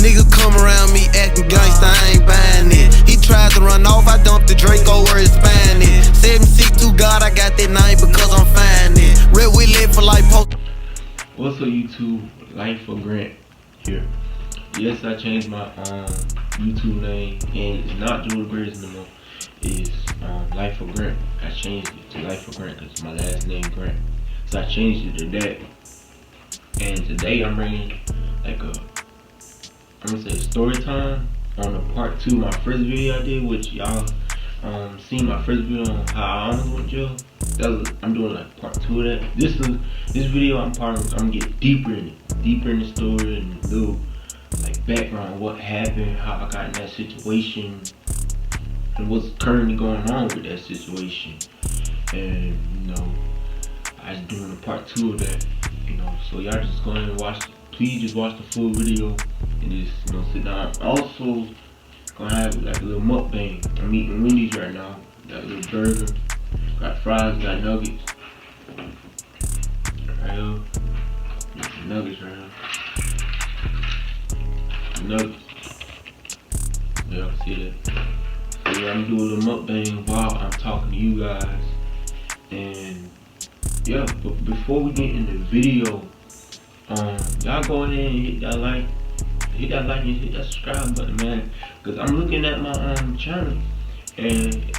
Nigga come around me acting gangsta, I ain't buying it. He tried to run off, I dumped the Draco where his spine is. 762 God, I got that name because I'm finding it. Red we live for life post. What's up YouTube, Life for Grant here. Yes, I changed my YouTube name and it's not Joe the Greatest no more. It's Life for Grant. I changed it to Life for Grant because my last name Grant. So I changed it to that. And today I'm bringing like I'm gonna say story time on the part 2 of my first video I did, which y'all seen my first video on how I almost went to jail. I'm doing like part 2 of that. This video I'm gonna get deeper in the story and a little like background, what happened, how I got in that situation, and what's currently going on with that situation. And you know, I was doing a part 2 of that. You know, so y'all just go ahead and watch. Please just watch the full video and just sit down. Also gonna have like a little mukbang. I'm eating Wendy's right now. Got a little burger, got fries, got nuggets. Right here. Got some nuggets right here. Nuggets. Y'all see that? So yeah, I'm doing a little mukbang while I'm talking to you guys. And yeah, but before we get in the video, y'all go ahead and hit that like and hit that subscribe button, man. Cause I'm looking at my channel and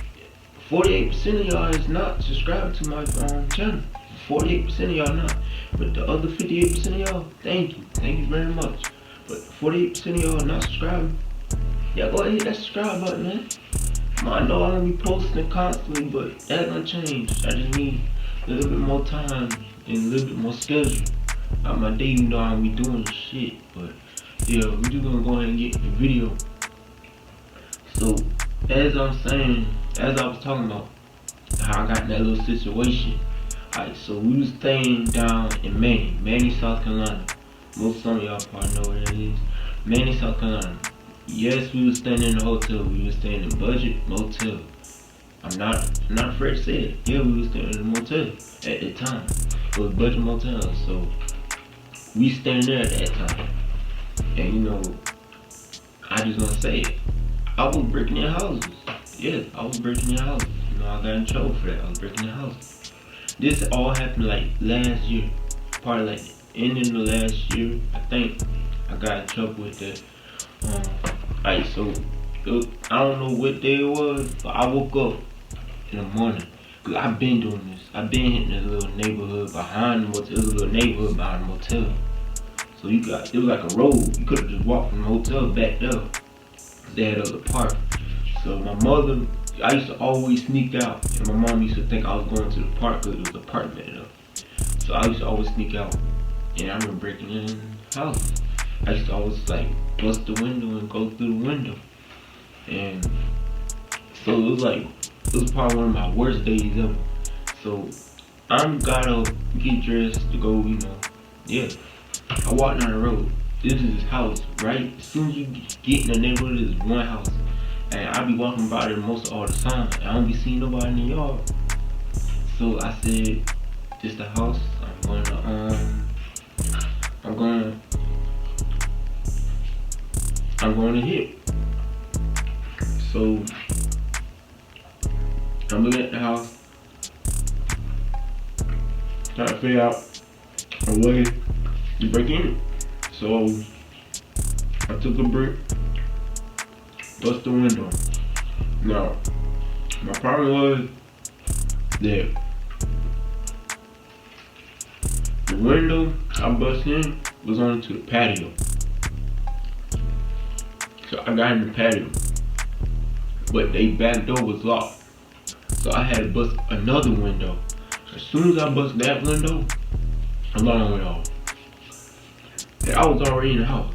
48% of y'all is not subscribed to my channel. 48% of y'all not, but the other 58% of y'all, thank you very much. But 48% of y'all not subscribing. Y'all go ahead and hit that subscribe button, man. I know I'm gonna be posting constantly, but that's gonna change. I just need a little bit more time and a little bit more schedule out my day, even though I'm be doing shit. But yeah, we just gonna go ahead and get the video. So as I'm saying, as I was talking about how I got in that little situation. Alright, so we was staying down in Manny, South Carolina. Some of y'all probably know where that is. Manny, South Carolina. Yes, we was staying in the hotel. We was staying in budget motel. I'm not afraid to say it. Yeah, we was staying in a motel at the time. It was budget motel, so we staying there at that time. And you know, I just gonna say it. I was breaking in houses. Yeah, I was breaking in houses. You know, I got in trouble for that. I was breaking in houses. This all happened like last year. Probably like ending the last year. I think I got in trouble with that. Alright, so I don't know what day it was, but I woke up in the morning. Cause I've been doing this. I've been hitting this little neighborhood behind the motel. It was a little neighborhood behind the motel. So it was like a road. You could have just walked from the hotel back there. They had a park. So my mother, I used to always sneak out, and my mom used to think I was going to the park because it was a park back there. So I used to always sneak out, and I remember breaking in the house. I used to always like bust the window and go through the window, and so it was probably one of my worst days ever. So I got up, get dressed to go, you know, yeah. I walked down the road. This is his house, right? As soon as you get in the neighborhood, there's one house. And I be walking by there most all the time. And I don't be seeing nobody in the yard. So I said, this the house. I'm going to hit. So I'm looking at the house, trying to figure out a way to break in. So I took a brick, bust the window. Now, my problem was that the window I bust in was onto the patio. So I got in the patio, but the back door was locked. So I had to bust another window. As soon as I bust that window, alarm went off. And I was already in the house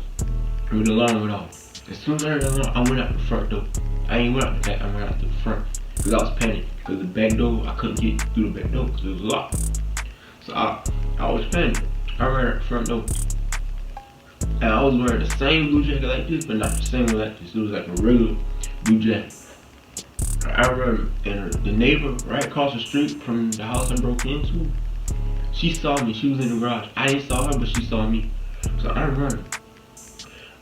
when the alarm went off. As soon as I heard the alarm, I went out the front door. I ain't went out the back, I went out the front. Because I was panicking. Because the back door, I couldn't get through the back door because it was locked. So I was panicking. I ran out the front door. And I was wearing the same blue jacket like this, but not the same one like this. It was like a regular blue jacket. I remember, and the neighbor right across the street from the house I broke into, she saw me. She was in the garage. I didn't saw her, but she saw me. So I run.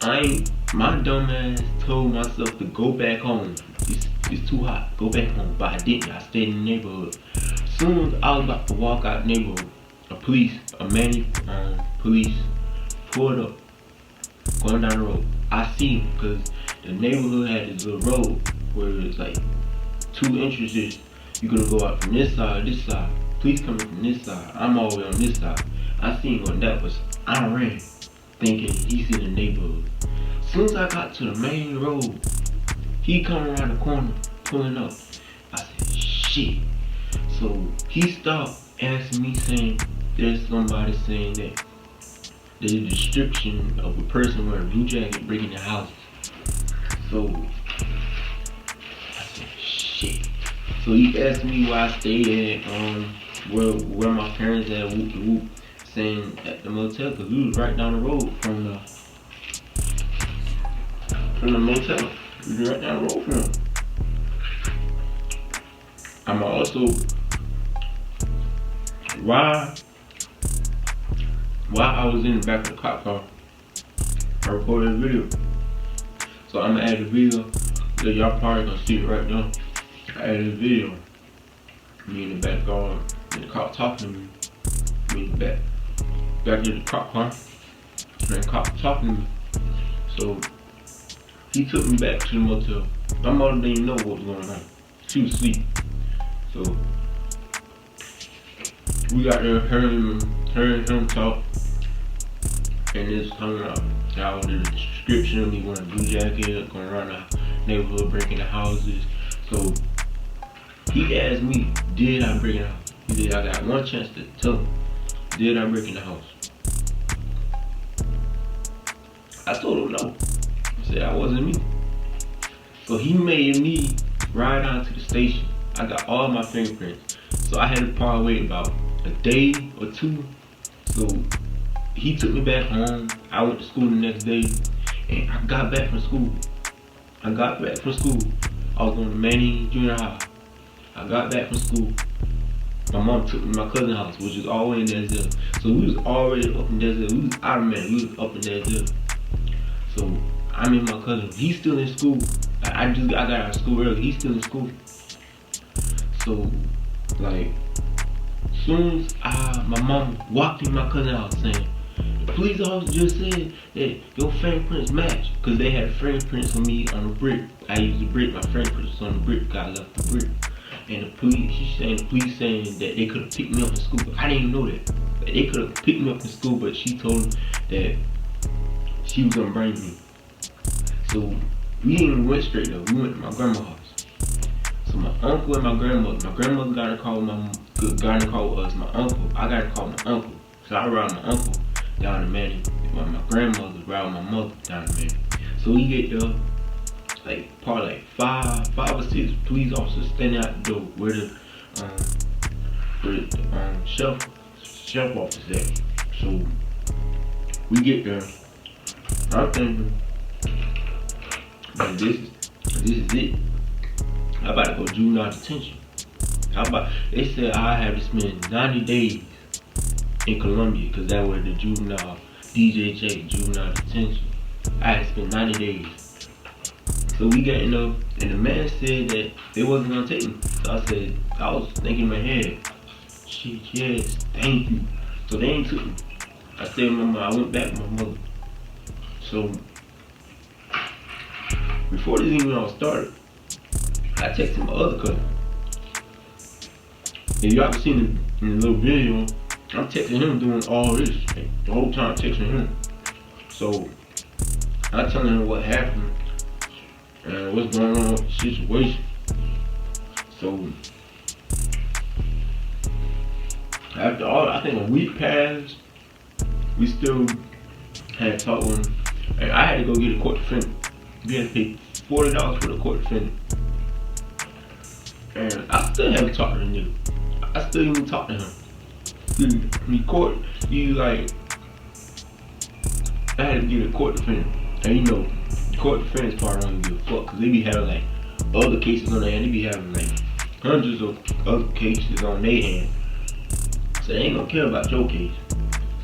I My dumb ass told myself to go back home. It's too hot. Go back home. But I didn't. I stayed in the neighborhood. Soon as I was about to walk out the neighborhood, police pulled up, going down the road. I see him because the neighborhood had this little road where it's like 2 entrances. You're gonna go out from this side, this side. Police coming from this side. I'm all the way on this side. I seen him on that was I ran, thinking he's in the neighborhood. As soon as I got to the main road, he come around the corner, pulling up. I said, shit. So he stopped, asking me, saying, there's somebody saying that there's a description of a person wearing a blue jacket breaking the houses. So I said, shit. So he asked me where I stayed at, where my parents at, whoop de whoop, saying at the motel, because we was right down the road from the motel. We was right down the road from him. I'm also, while I was in the back of the cop car, I recorded a video. So I'm gonna add the video that y'all probably gonna see it right now. I added a video. Me in the back car, and the cop talking to me. Me in the back in the cop car, and the cop talking to me. So he took me back to the motel. My mother didn't even know what was going on. She was asleep. So we got there, hearing him talk, and it's coming out. Now the description of me wearing a blue jacket, going around the neighborhood breaking the houses. So he asked me, did I break in the house? He said, I got one chance to tell him, did I break in the house? I told him no. I said, that wasn't me. So he made me ride out to the station. I got all my fingerprints. So I had to probably wait about a day or 2. So he took me back home. I went to school the next day, and I got back from school. I was going to Manning Junior High. I got back from school. My mom took me to my cousin's house, which is all the way in Desert. So we was already up in Desert. We was out of Manning. We was up in Desert. So I'm in my cousin. He's still in school. I got out of school early. He's still in school. So like, soon as my mom walked in my cousin's house saying, the police officer just said that your fingerprints match, because they had fingerprints on me on the brick. I used the brick, my fingerprints on the brick, I left the brick. And the police saying that they could have picked me up in school, but I didn't even know that. Like, they could have picked me up in school, but she told them that she was gonna bring me. So we didn't even went straight though. We went to my grandma's house. So my uncle and my grandmother got in a call with us. My uncle, I got to call my uncle. So I ride my uncle down to Manning. While my grandmother ride my mother down to Manning. So we get there, like probably like 5 or 6 police officers standing out the door where the sheriff office at. So we get there. I'm thinking, man, this is it. I'm about to go juvenile detention. They said I have to spend 90 days in Colombia, because that was the juvenile DJJ, juvenile detention. I had to spend 90 days. So we got in there, and the man said that they wasn't gonna take me. So I was thinking in my head, shit, yes, thank you. So they ain't took me. I stayed with my mom. I went back with my mother. So before this even all started, I texted my other cousin. And y'all can see in the little video, I'm texting him doing all this. Like, the whole time texting him. So I'm telling him what happened and what's going on with the situation. So after all, I think a week passed, we still had talk with him. And I had to go get a court defendant. We had to pay $40 for the court defendant. And I still haven't talked to the nigga. I still even talk to him. I had to get a court defendant. And you know, the court defendant's part don't give a fuck, because they be having like other cases on their hand. They be having like hundreds of other cases on their hand. So they ain't gonna care about your case.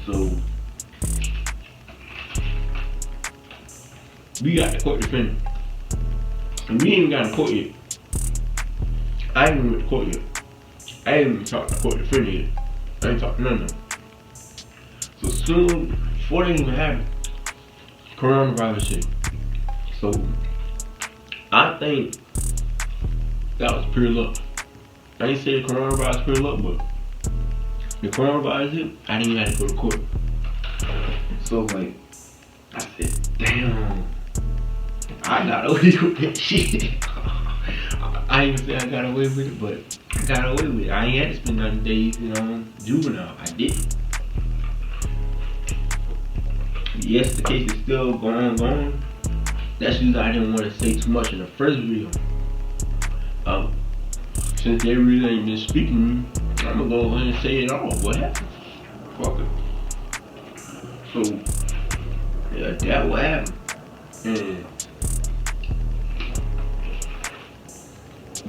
So We got the court defendant. And we ain't even got in court yet. I ain't even with the court yet. I ain't even talked to the court defendant yet. I ain't talked to none of them. So soon, before they even happened, coronavirus shit. So I think that was pure luck. I ain't say the coronavirus pure luck, but the coronavirus hit, I didn't even have to go to court. So like, I said, damn, I got away with that shit. I ain't even say I got away with it, but I got away with it. I ain't had to spend 90 days, juvenile. I didn't. Yes, the case is still going on. That's usually I didn't want to say too much in the first video. Since they really ain't been speaking, I'm gonna go ahead and say it all. What happened? Fuck it. So, yeah, that what happened. And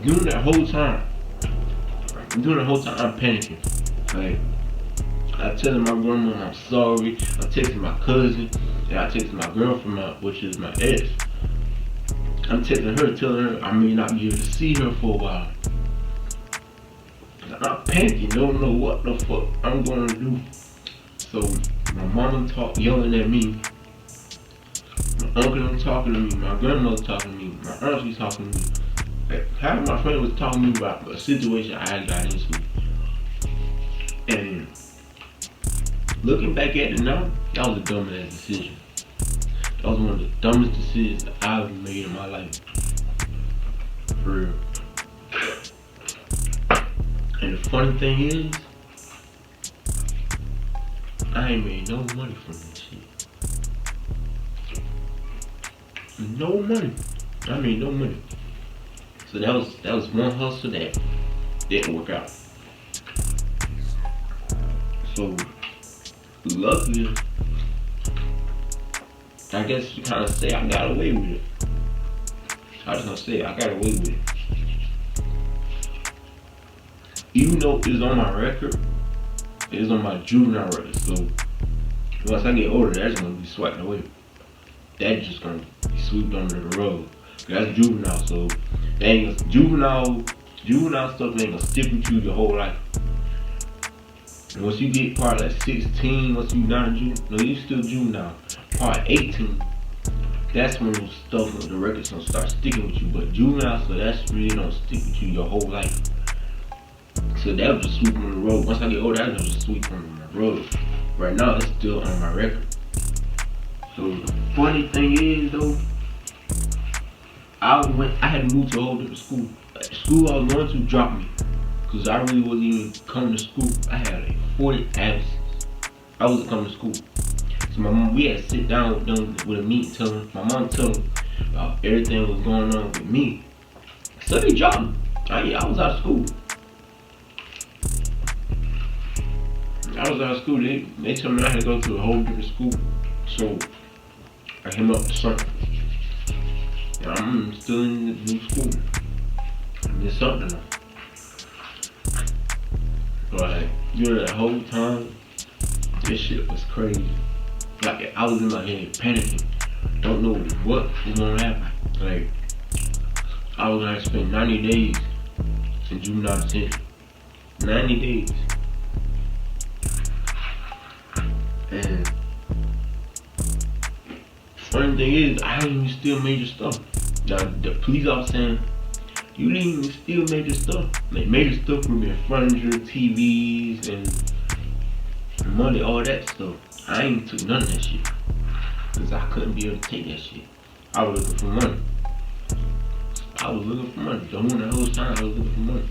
during that whole time, I'm panicking. Like, I telling my grandma I'm sorry. I'm texting my cousin, and I texted my girlfriend, which is my ex. I'm texting her, telling her I may not be able to see her for a while. I'm panicking, don't know what the fuck I'm gonna do. So my mama yelling at me. My uncle talking to me. My grandmother talking to me. My auntie talking to me. Like, half my friend was talking to me about a situation I got into. And looking back at it now, that was a dumbass decision. That was one of the dumbest decisions I've made in my life. For real. And the funny thing is, I ain't made no money from this shit. No money. I made no money. So that was one hustle that didn't work out. So luckily, I guess you kind of say I got away with it. I just gonna say I got away with it. Even though it's on my record, it's on my juvenile record. So once I get older, that's gonna be swiped away. That's just gonna be swept under the rug. That's juvenile, so that ain't juvenile stuff ain't gonna stick with you your whole life. And once you get part like 16, once you not a juvenile, no, you still juvenile. Part 18, that's when those stuff, the records gonna start sticking with you. But juvenile, so that's really gonna stick with you your whole life. So that was just sweeping on the road. Once I get older, that was just sweeping on the road. Right now, it's still on my record. So the funny thing is though, I had to move to a whole different school. The school I was going to dropped me. Cause I really wasn't even coming to school. I had like 40 absences. I wasn't coming to school. So my mom, we had to sit down with them with a meeting, my mom told them about everything that was going on with me. So they dropped me. I was out of school. They told me I had to go to a whole different school. So I came up to something. And I'm still in the new school. I'm in something now. But during that whole time, this shit was crazy. Like, I was in my head panicking. Don't know what was gonna happen. Like, I was gonna spend 90 days in juvenile detention. 90 days. And funny thing is, I didn't even steal major stuff. Now, the police officer saying, you didn't even steal major stuff. Like, major stuff would be furniture, TVs, and money, all that stuff. I ain't took none of that shit. Cause I couldn't be able to take that shit. I was looking for money. The whole time, I was looking for money.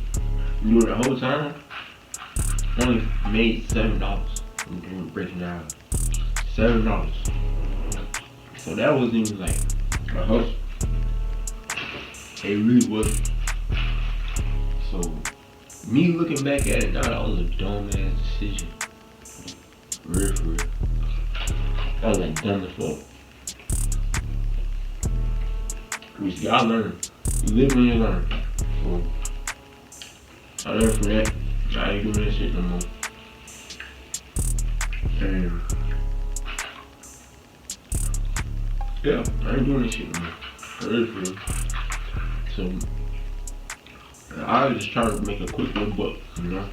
During the whole time, I only made $7. I'm breaking down. $7. So that wasn't even like a hustle. It really wasn't. So, me looking back at it now, that was a dumb ass decision. For real. That was like dumb as fuck. You gotta learn. You live when you learn. So, I learned from that. I ain't doing that shit no more. And Yeah, I ain't doing this shit no more. For real. So I was just trying to make a quick little buck, you know.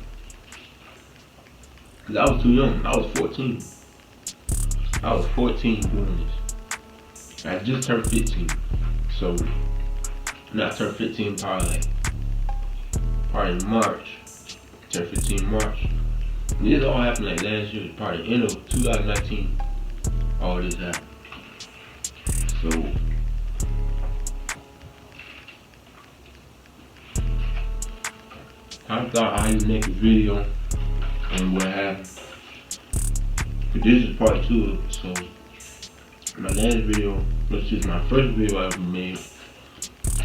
Cause I was too young. I was 14. I was 14 doing this. I just turned 15. So I turned 15 probably in March. Turned 15 in March. And this all happened like last year, probably end of 2019. All this happened. So I thought I'd make a video on what happened. But this is part 2 of it. So my last video, which is my first video I ever made,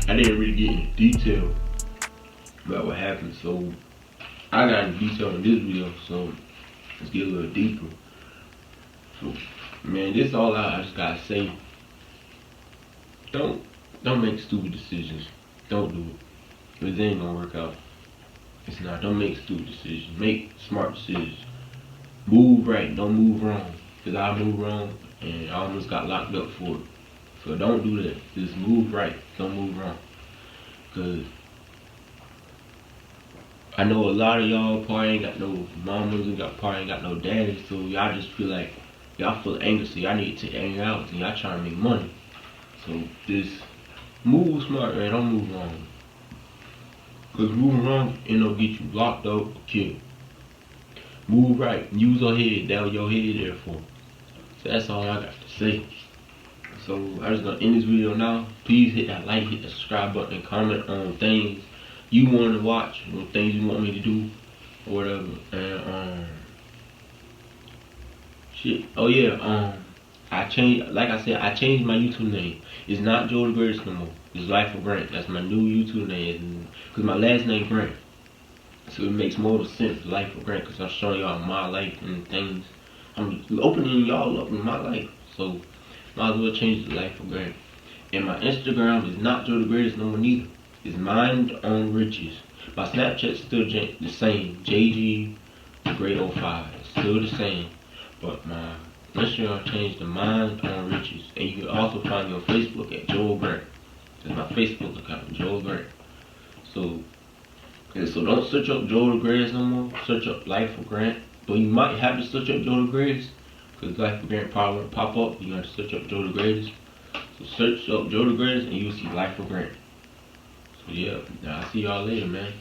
I didn't really get into detail about what happened. So I got into detail in this video. So let's get a little deeper. So man, this all I just gotta say. Don't make stupid decisions. Don't do it. Because it ain't gonna work out. It's not. Don't make stupid decisions. Make smart decisions. Move right. Don't move wrong. Because I moved wrong and I almost got locked up for it. So don't do that. Just move right. Don't move wrong. Because I know a lot of y'all probably ain't got no mamas and probably ain't got no daddies. So y'all just feel like y'all feel angry. So y'all need to take anger out. And y'all trying to make money. So just move smart, man. Don't move wrong. Cause moving wrong ain't gonna get you locked up or killed. Move right. Use your head. That's what your head there for. So that's all I got to say. So I'm just gonna end this video now. Please hit that like, hit the subscribe button, and comment on things you want to watch, or things you want me to do, or whatever. And shit. Oh yeah. I changed, like I said, I changed my YouTube name. It's not Joe the Greatest no more. It's Life of Grant. That's my new YouTube name. Cause my last name Grant, so it makes more sense. Life of Grant, cause I'm showing y'all my life and things. I'm opening y'all up in my life. So might as well change it to Life of Grant. And my Instagram is not Joe the Greatest no more neither. It's Mind on Riches. My Snapchat's still the same. JG the Great 05. It's still the same. But my Instagram changed to Mind on Riches. And you can also find me on Facebook at Joel Grant. That's my Facebook account, Joel Grant. So don't search up Joel the Greatest no more. Search up Life of Grant. But you might have to search up Joel the Greatest, because Life of Grant probably won't pop up. You have to search up Joel the Greatest. So search up Joel the Greatest and you'll see Life of Grant. So yeah, I'll see y'all later, man.